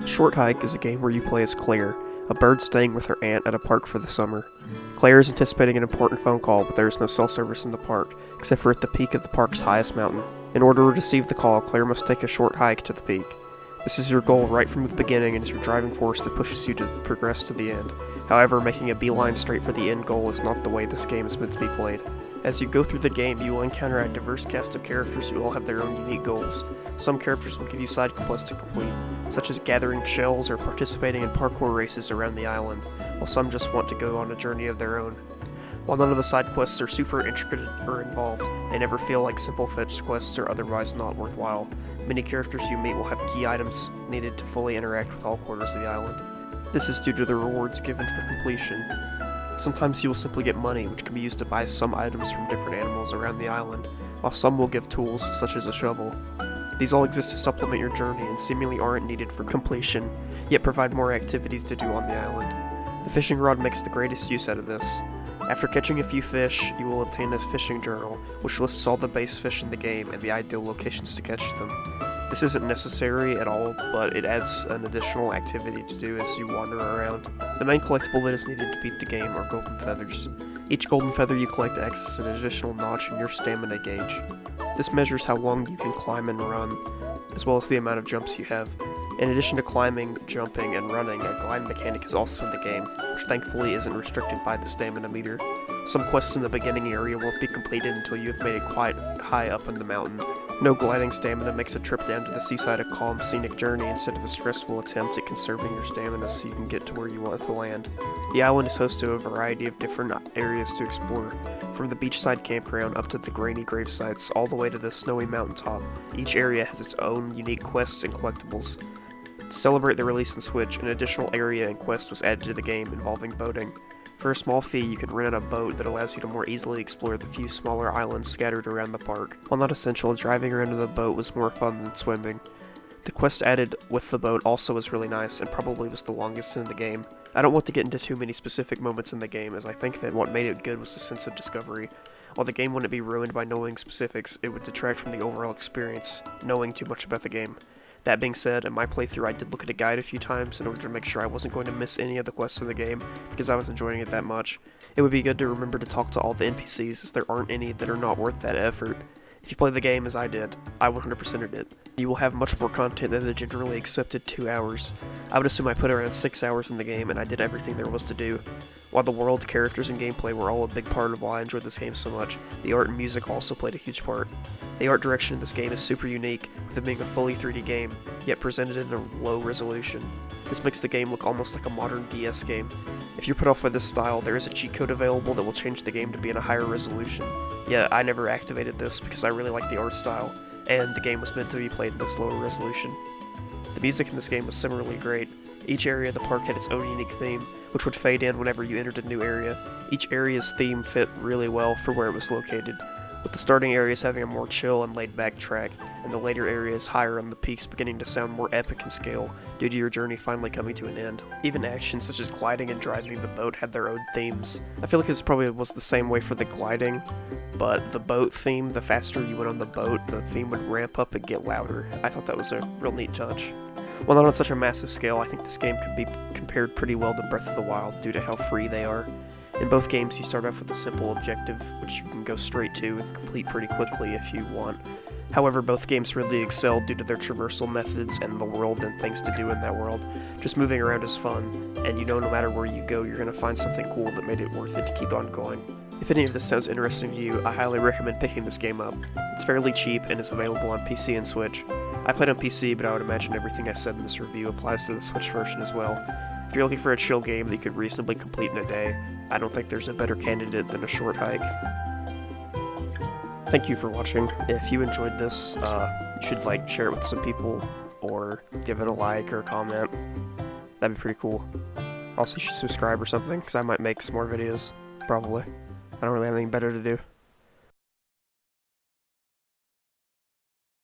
Short Hike is a game where you play as Claire, a bird staying with her aunt at a park for the summer. Claire is anticipating an important phone call, but there is no cell service in the park, except for at the peak of the park's highest mountain. In order to receive the call, Claire must take a short hike to the peak. This is your goal right from the beginning and is your driving force that pushes you to progress to the end. However, making a beeline straight for the end goal is not the way this game is meant to be played. As you go through the game, you will encounter a diverse cast of characters who all have their own unique goals. Some characters will give you side quests to complete, such as gathering shells or participating in parkour races around the island, while some just want to go on a journey of their own. While none of the side quests are super intricate or involved, they never feel like simple fetch quests or otherwise not worthwhile. Many characters you meet will have key items needed to fully interact with all corners of the island. This is due to the rewards given for completion. Sometimes you will simply get money, which can be used to buy some items from different animals around the island, while some will give tools, such as a shovel. These all exist to supplement your journey and seemingly aren't needed for completion, yet provide more activities to do on the island. The fishing rod makes the greatest use out of this. After catching a few fish, you will obtain a fishing journal, which lists all the base fish in the game and the ideal locations to catch them. This isn't necessary at all, but it adds an additional activity to do as you wander around. The main collectible that is needed to beat the game are golden feathers. Each golden feather you collect acts as an additional notch in your stamina gauge. This measures how long you can climb and run, as well as the amount of jumps you have. In addition to climbing, jumping, and running, a glide mechanic is also in the game, which thankfully isn't restricted by the stamina meter. Some quests in the beginning area won't be completed until you have made it quite high up in the mountain. No gliding stamina makes a trip down to the seaside a calm, scenic journey instead of a stressful attempt at conserving your stamina so you can get to where you want to land. The island is host to a variety of different areas to explore, from the beachside campground up to the grainy grave sites, all the way to the snowy mountaintop. Each area has its own unique quests and collectibles. To celebrate the release on Switch, an additional area and quest was added to the game involving boating. For a small fee, you can rent a boat that allows you to more easily explore the few smaller islands scattered around the park. While not essential, driving around in the boat was more fun than swimming. The quest added with the boat also was really nice, and probably was the longest in the game. I don't want to get into too many specific moments in the game, as I think that what made it good was the sense of discovery. While the game wouldn't be ruined by knowing specifics, it would detract from the overall experience, knowing too much about the game. That being said, in my playthrough I did look at a guide a few times in order to make sure I wasn't going to miss any of the quests in the game, because I was enjoying it that much. It would be good to remember to talk to all the NPCs, as there aren't any that are not worth that effort. If you play the game as I did, I 100%ed it. You will have much more content than the generally accepted 2 hours. I would assume I put around 6 hours in the game and I did everything there was to do. While the world, characters, and gameplay were all a big part of why I enjoyed this game so much, the art and music also played a huge part. The art direction in this game is super unique, with it being a fully 3D game, yet presented in a low resolution. This makes the game look almost like a modern DS game. If you're put off by this style, there is a cheat code available that will change the game to be in a higher resolution. Yet I never activated this because I really like the art style, and the game was meant to be played in this lower resolution. The music in this game was similarly great. Each area of the park had its own unique theme, which would fade in whenever you entered a new area. Each area's theme fit really well for where it was located, with the starting areas having a more chill and laid-back track, and the later areas higher on the peaks beginning to sound more epic in scale, due to your journey finally coming to an end. Even actions such as gliding and driving the boat had their own themes. I feel like this probably was the same way for the gliding, but the boat theme, the faster you went on the boat, the theme would ramp up and get louder. I thought that was a real neat touch. While not on such a massive scale, I think this game could be compared pretty well to Breath of the Wild due to how free they are. In both games, you start off with a simple objective, which you can go straight to and complete pretty quickly if you want. However, both games really excel due to their traversal methods and the world and things to do in that world. Just moving around is fun, and you know no matter where you go, you're going to find something cool that made it worth it to keep on going. If any of this sounds interesting to you, I highly recommend picking this game up. It's fairly cheap and is available on PC and Switch. I played on PC, but I would imagine everything I said in this review applies to the Switch version as well. If you're looking for a chill game that you could reasonably complete in a day, I don't think there's a better candidate than A Short Hike. Thank you for watching. If you enjoyed this, you should share it with some people, or give it a like or a comment. That'd be pretty cool. Also, you should subscribe or something, because I might make some more videos. Probably. I don't really have anything better to do.